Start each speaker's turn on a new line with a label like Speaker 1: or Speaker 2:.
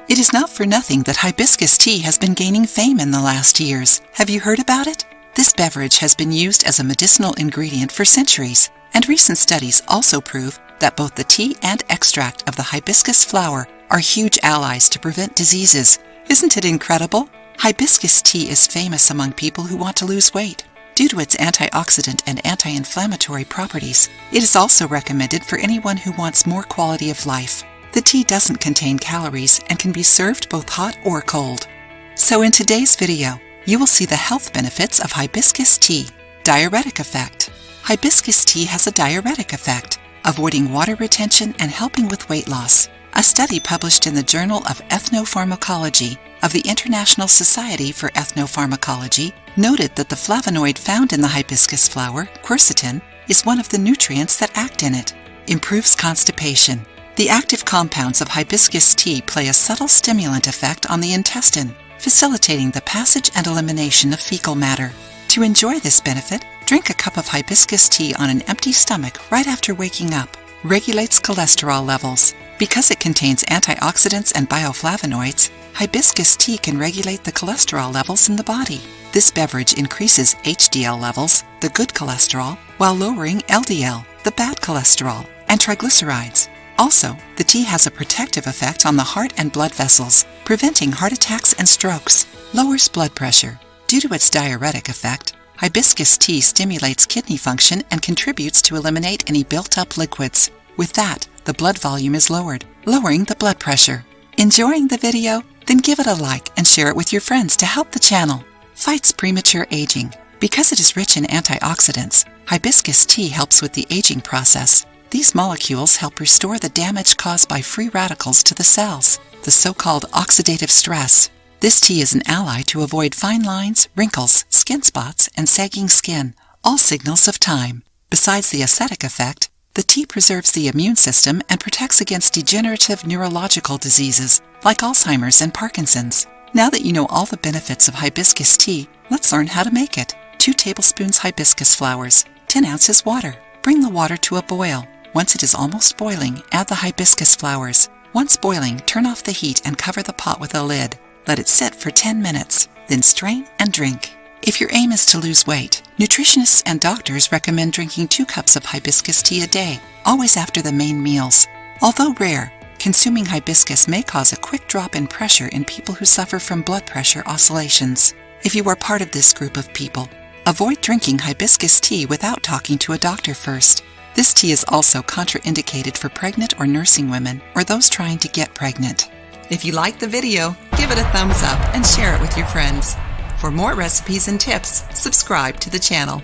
Speaker 1: It is not for nothing that hibiscus tea has been gaining fame in the last years. Have you heard about it? This beverage has been used as a medicinal ingredient for centuries, and recent studies also prove that both the tea and extract of the hibiscus flower are huge allies to prevent diseases. Isn't it incredible? Hibiscus tea is famous among people who want to lose weight. Due to its antioxidant and anti-inflammatory properties, it is also recommended for anyone who wants more quality of life. The tea doesn't contain calories and can be served both hot or cold. So in today's video, you will see the health benefits of hibiscus tea. Diuretic effect. Hibiscus tea has a diuretic effect, avoiding water retention and helping with weight loss. A study published in the Journal of Ethnopharmacology of the International Society for Ethnopharmacology noted that the flavonoid found in the hibiscus flower, quercetin, is one of the nutrients that act in it. Improves constipation. The active compounds of hibiscus tea play a subtle stimulant effect on the intestine, facilitating the passage and elimination of fecal matter. To enjoy this benefit, drink a cup of hibiscus tea on an empty stomach right after waking up. Regulates cholesterol levels. Because it contains antioxidants and bioflavonoids, hibiscus tea can regulate the cholesterol levels in the body. This beverage increases HDL levels, the good cholesterol, while lowering LDL, the bad cholesterol, and triglycerides. Also, the tea has a protective effect on the heart and blood vessels, preventing heart attacks and strokes. Lowers blood pressure. Due to its diuretic effect, hibiscus tea stimulates kidney function and contributes to eliminate any built-up liquids. With that, the blood volume is lowered, lowering the blood pressure. Enjoying the video? Then give it a like and share it with your friends to help the channel. Fights premature aging. Because it is rich in antioxidants, hibiscus tea helps with the aging process. These molecules help restore the damage caused by free radicals to the cells, the so-called oxidative stress. This tea is an ally to avoid fine lines, wrinkles, skin spots, and sagging skin, all signals of time. Besides the aesthetic effect, the tea preserves the immune system and protects against degenerative neurological diseases like Alzheimer's and Parkinson's. Now that you know all the benefits of hibiscus tea, let's learn how to make it. 2 tablespoons hibiscus flowers, 10 ounces water. Bring the water to a boil. Once it is almost boiling, add the hibiscus flowers. Once boiling, turn off the heat and cover the pot with a lid. Let it sit for 10 minutes, then strain and drink. If your aim is to lose weight, nutritionists and doctors recommend drinking 2 cups of hibiscus tea a day, always after the main meals. Although rare, consuming hibiscus may cause a quick drop in pressure in people who suffer from blood pressure oscillations. If you are part of this group of people, avoid drinking hibiscus tea without talking to a doctor first. This tea is also contraindicated for pregnant or nursing women or those trying to get pregnant. If you liked the video, give it a thumbs up and share it with your friends. For more recipes and tips, subscribe to the channel.